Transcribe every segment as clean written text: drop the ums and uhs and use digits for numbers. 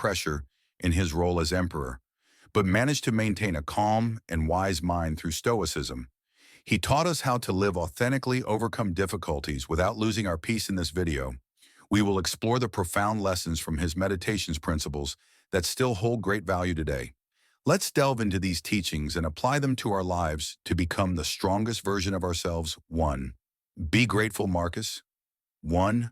pressure in his role as emperor, but managed to maintain a calm and wise mind through Stoicism. He taught us how to live authentically, overcome difficulties without losing our peace. In this video, we will explore the profound lessons from his meditations principles that still hold great value today. Let's delve into these teachings and apply them to our lives to become the strongest version of ourselves. 1. Be grateful, Marcus. 1.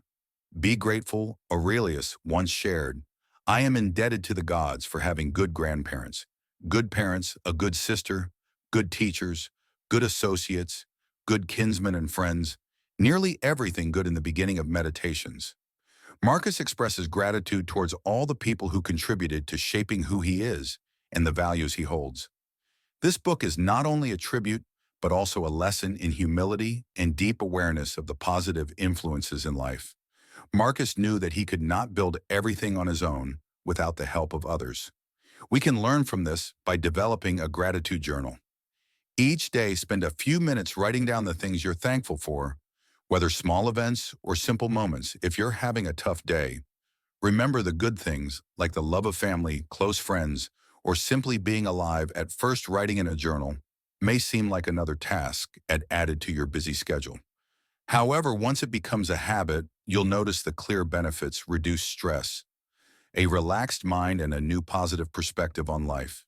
Be grateful. Aurelius once shared, "I am indebted to the gods for having good grandparents, good parents, a good sister, good teachers, good associates, good kinsmen and friends, nearly everything good." In the beginning of Meditations, Marcus expresses gratitude towards all the people who contributed to shaping who he is and the values he holds. This book is not only a tribute, but also a lesson in humility and deep awareness of the positive influences in life. Marcus knew that he could not build everything on his own without the help of others. We can learn from this by developing a gratitude journal. Each day, spend a few minutes writing down the things you're thankful for, whether small events or simple moments. If you're having a tough day, remember the good things like the love of family, close friends, or simply being alive. At first, writing in a journal may seem like another task added to your busy schedule. However, once it becomes a habit, you'll notice the clear benefits: reduce stress, a relaxed mind, and a new positive perspective on life.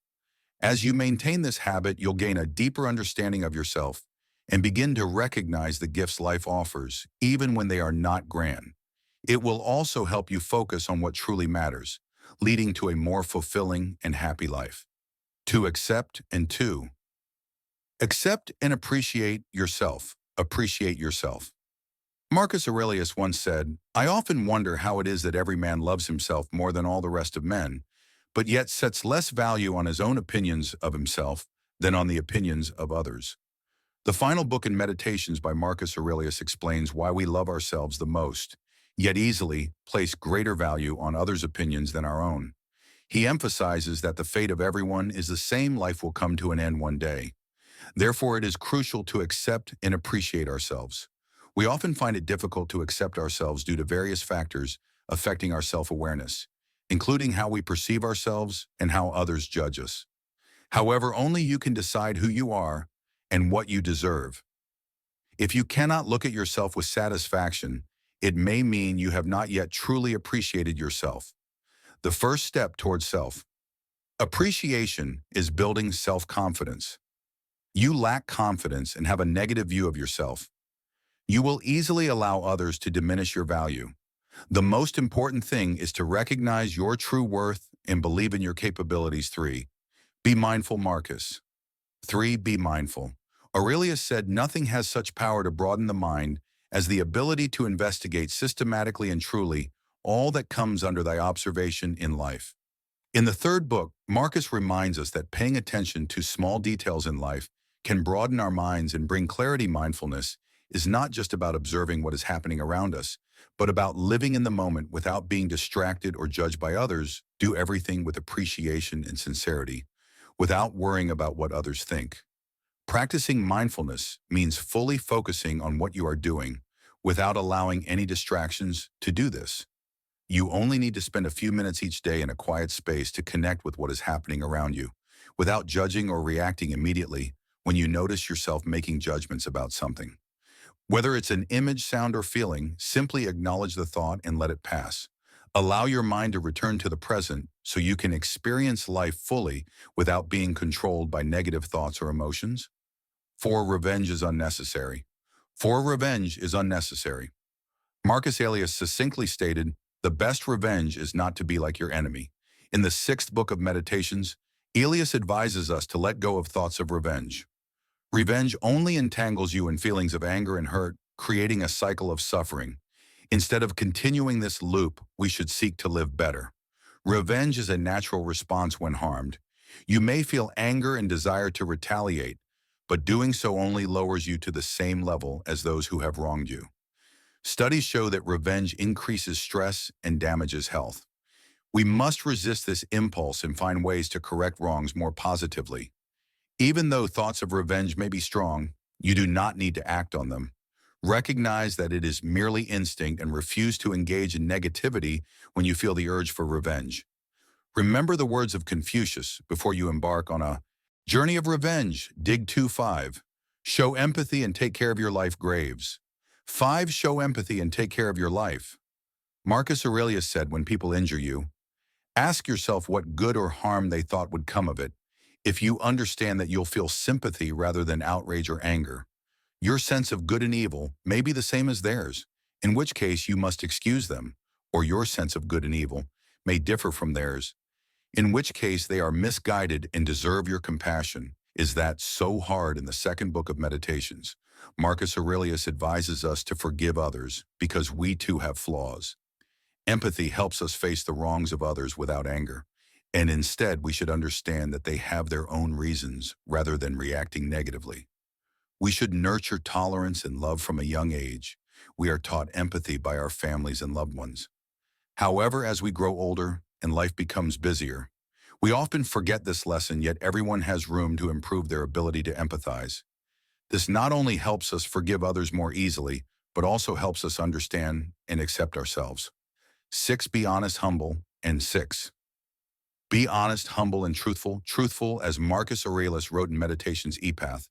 As you maintain this habit, you'll gain a deeper understanding of yourself and begin to recognize the gifts life offers, even when they are not grand. It will also help you focus on what truly matters, leading to a more fulfilling and happy life. 2. Accept. And 2. Accept and appreciate yourself. Appreciate yourself. Marcus Aurelius once said, "I often wonder how it is that every man loves himself more than all the rest of men, but yet sets less value on his own opinions of himself than on the opinions of others." The final book in Meditations by Marcus Aurelius explains why we love ourselves the most, yet easily place greater value on others' opinions than our own. He emphasizes that the fate of everyone is the same: life will come to an end one day. Therefore, it is crucial to accept and appreciate ourselves. We often find it difficult to accept ourselves due to various factors affecting our self-awareness, including how we perceive ourselves and how others judge us. However, only you can decide who you are and what you deserve. If you cannot look at yourself with satisfaction, it may mean you have not yet truly appreciated yourself. The first step towards self-appreciation is building self-confidence. You lack confidence and have a negative view of yourself. You will easily allow others to diminish your value. The most important thing is to recognize your true worth and believe in your capabilities. 3. Be mindful, Marcus. 3. Be mindful. Aurelius said, "Nothing has such power to broaden the mind as the ability to investigate systematically and truly all that comes under thy observation in life." In the third book, Marcus reminds us that paying attention to small details in life can broaden our minds and bring clarity. Mindfulness is not just about observing what is happening around us, but about living in the moment without being distracted or judged by others. Do everything with appreciation and sincerity, without worrying about what others think. Practicing mindfulness means fully focusing on what you are doing without allowing any distractions. To do this, you only need to spend a few minutes each day in a quiet space to connect with what is happening around you, without judging or reacting immediately when you notice yourself making judgments about something. Whether it's an image, sound, or feeling, simply acknowledge the thought and let it pass. Allow your mind to return to the present so you can experience life fully without being controlled by negative thoughts or emotions. 4. Revenge is unnecessary. 4. Revenge is unnecessary. Marcus Aurelius succinctly stated, "The best revenge is not to be like your enemy." In the 6th book of Meditations, Aurelius advises us to let go of thoughts of revenge. Revenge only entangles you in feelings of anger and hurt, creating a cycle of suffering. Instead of continuing this loop, we should seek to live better. Revenge is a natural response when harmed. You may feel anger and desire to retaliate, but doing so only lowers you to the same level as those who have wronged you. Studies show that revenge increases stress and damages health. We must resist this impulse and find ways to correct wrongs more positively. Even though thoughts of revenge may be strong, you do not need to act on them. Recognize that it is merely instinct and refuse to engage in negativity when you feel the urge for revenge. Remember the words of Confucius before you embark on a journey of revenge. Dig 2:5. Show empathy and take care of your life graves. 5. Show empathy and take care of your life. Marcus Aurelius said when people injure you, ask yourself what good or harm they thought would come of it. If you understand that you'll feel sympathy rather than outrage or anger, your sense of good and evil may be the same as theirs, in which case you must excuse them, or your sense of good and evil may differ from theirs, in which case they are misguided and deserve your compassion. Is that so hard? In the second book of Meditations, Marcus Aurelius advises us to forgive others because we too have flaws. Empathy helps us face the wrongs of others without anger, and instead we should understand that they have their own reasons rather than reacting negatively. We should nurture tolerance and love from a young age. We are taught empathy by our families and loved ones. However, as we grow older and life becomes busier, we often forget this lesson, yet everyone has room to improve their ability to empathize. This not only helps us forgive others more easily, but also helps us understand and accept ourselves. 6. Be honest, humble, and 6. Be honest, humble, and truthful. Truthful, as Marcus Aurelius wrote in Meditations Epath.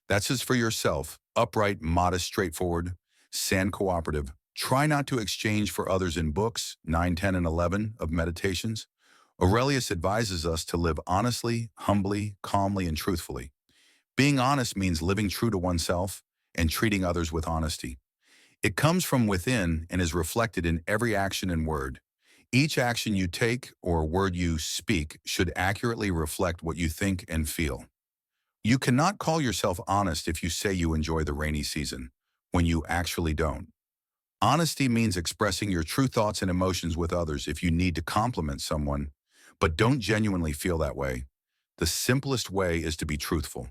That's as for yourself, upright, modest, straightforward, and cooperative. Try not to exchange for others in books 9, 10, and 11 of Meditations. Aurelius advises us to live honestly, humbly, calmly, and truthfully. Being honest means living true to oneself and treating others with honesty. It comes from within and is reflected in every action and word. Each action you take or word you speak should accurately reflect what you think and feel. You cannot call yourself honest if you say you enjoy the rainy season, when you actually don't. Honesty means expressing your true thoughts and emotions with others if you need to compliment someone, but don't genuinely feel that way. The simplest way is to be truthful.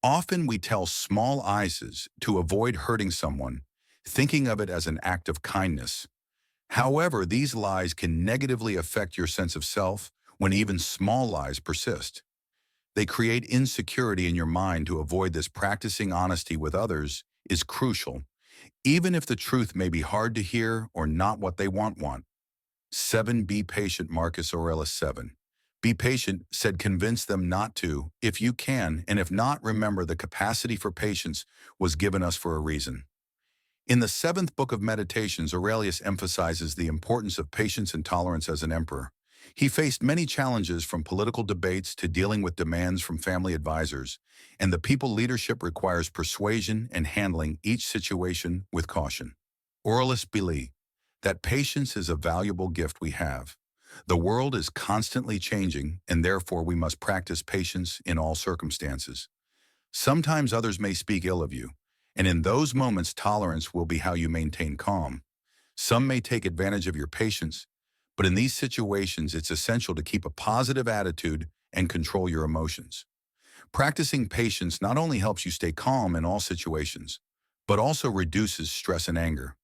Often we tell small lies to avoid hurting someone, thinking of it as an act of kindness. However, these lies can negatively affect your sense of self when even small lies persist. They create insecurity in your mind. To avoid this, practicing honesty with others is crucial, even if the truth may be hard to hear or not what they want. 7. Be patient. Marcus Aurelius 7. Be patient, said convince them not to, if you can, and if not, remember the capacity for patience was given us for a reason. In the 7th book of Meditations, Aurelius emphasizes the importance of patience and tolerance as an emperor. He faced many challenges, from political debates to dealing with demands from family advisors, and the people leadership requires persuasion and handling each situation with caution. Aurelius believed that patience is a valuable gift we have. The world is constantly changing, and therefore we must practice patience in all circumstances. Sometimes others may speak ill of you, and in those moments tolerance will be how you maintain calm. Some may take advantage of your patience, but in these situations it's essential to keep a positive attitude and control your emotions. Practicing patience not only helps you stay calm in all situations, but also reduces stress and anger.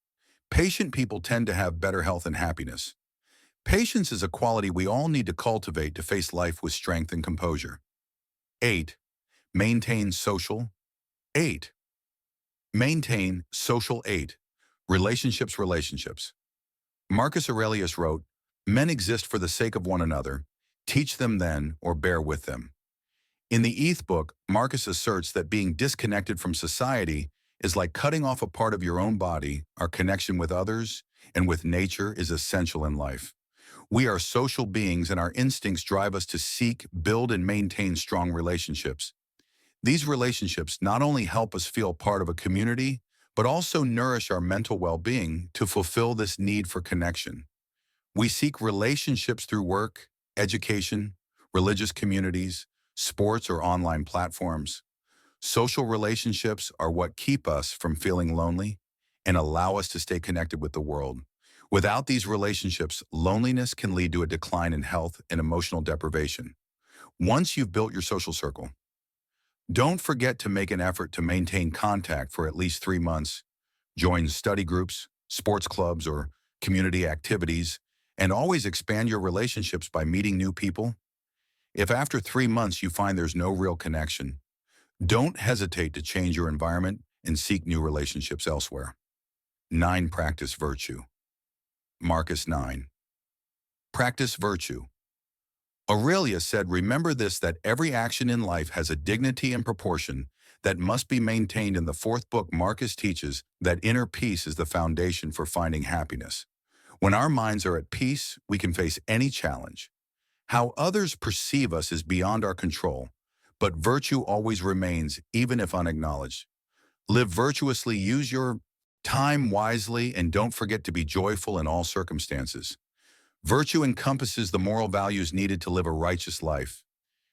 Patient people tend to have better health and happiness. Patience is a quality we all need to cultivate to face life with strength and composure. 8. Maintain social. 8. Maintain social. 8. Relationships. Marcus Aurelius wrote, "Men exist for the sake of one another. Teach them then, or bear with them." In the 8th book, Marcus asserts that being disconnected from society is like cutting off a part of your own body. Our connection with others and with nature is essential in life. We are social beings, and our instincts drive us to seek, build, and maintain strong relationships. These relationships not only help us feel part of a community, but also nourish our mental well-being. To fulfill this need for connection, we seek relationships through work, education, religious communities, sports, or online platforms. Social relationships are what keep us from feeling lonely and allow us to stay connected with the world. Without these relationships, loneliness can lead to a decline in health and emotional deprivation. Once you've built your social circle, don't forget to make an effort to maintain contact for at least 3 months. Join study groups, sports clubs, or community activities, and always expand your relationships by meeting new people. If after 3 months you find there's no real connection, don't hesitate to change your environment and seek new relationships elsewhere. 9. Practice virtue. Marcus 9. Practice virtue. Aurelius said, "Remember this, that every action in life has a dignity and proportion that must be maintained." In the fourth book, Marcus teaches that inner peace is the foundation for finding happiness. When our minds are at peace, we can face any challenge. How others perceive us is beyond our control, but virtue always remains, even if unacknowledged. Live virtuously, use your time wisely, and don't forget to be joyful in all circumstances. Virtue encompasses the moral values needed to live a righteous life.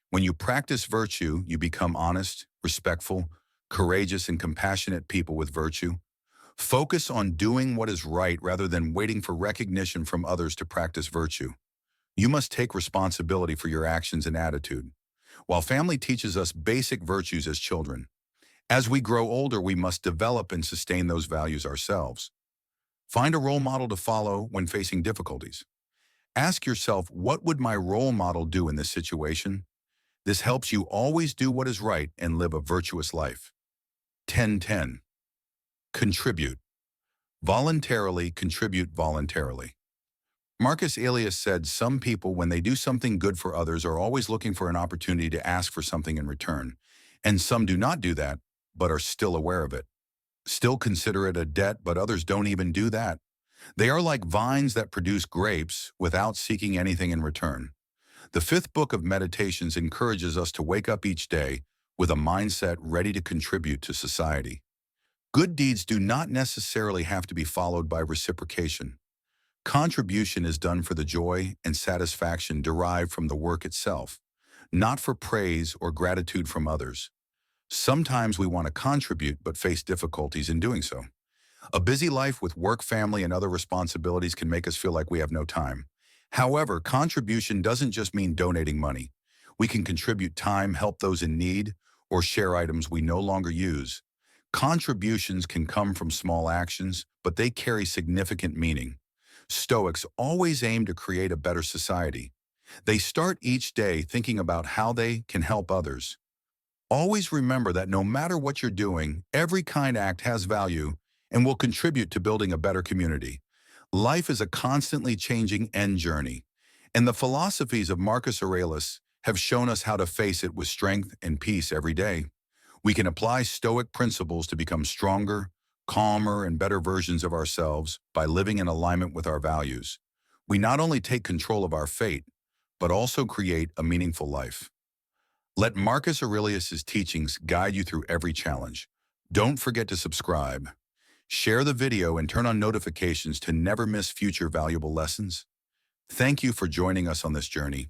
When you practice virtue, you become honest, respectful, courageous, and compassionate people with virtue. Focus on doing what is right rather than waiting for recognition from others to practice virtue. You must take responsibility for your actions and attitude. While family teaches us basic virtues as children, as we grow older, we must develop and sustain those values ourselves. Find a role model to follow when facing difficulties. Ask yourself, what would my role model do in this situation? This helps you always do what is right and live a virtuous life. 10-10. Contribute. Voluntarily contribute voluntarily. Marcus Aurelius said, "Some people, when they do something good for others, are always looking for an opportunity to ask for something in return. And some do not do that, but are still aware of it. Still consider it a debt, but others don't even do that. They are like vines that produce grapes without seeking anything in return." The fifth book of Meditations encourages us to wake up each day with a mindset ready to contribute to society. Good deeds do not necessarily have to be followed by reciprocation. Contribution is done for the joy and satisfaction derived from the work itself, not for praise or gratitude from others. Sometimes we want to contribute but face difficulties in doing so. A busy life with work, family, and other responsibilities can make us feel like we have no time. However, contribution doesn't just mean donating money. We can contribute time, help those in need, or share items we no longer use. Contributions can come from small actions, but they carry significant meaning. Stoics always aim to create a better society. They start each day thinking about how they can help others. Always remember that no matter what you're doing, every kind act has value and will contribute to building a better community. Life is a constantly changing end journey, and the philosophies of Marcus Aurelius have shown us how to face it with strength and peace every day. We can apply Stoic principles to become stronger, calmer, and better versions of ourselves by living in alignment with our values. We not only take control of our fate, but also create a meaningful life. Let Marcus Aurelius' teachings guide you through every challenge. Don't forget to subscribe. Share the video and turn on notifications to never miss future valuable lessons. Thank you for joining us on this journey.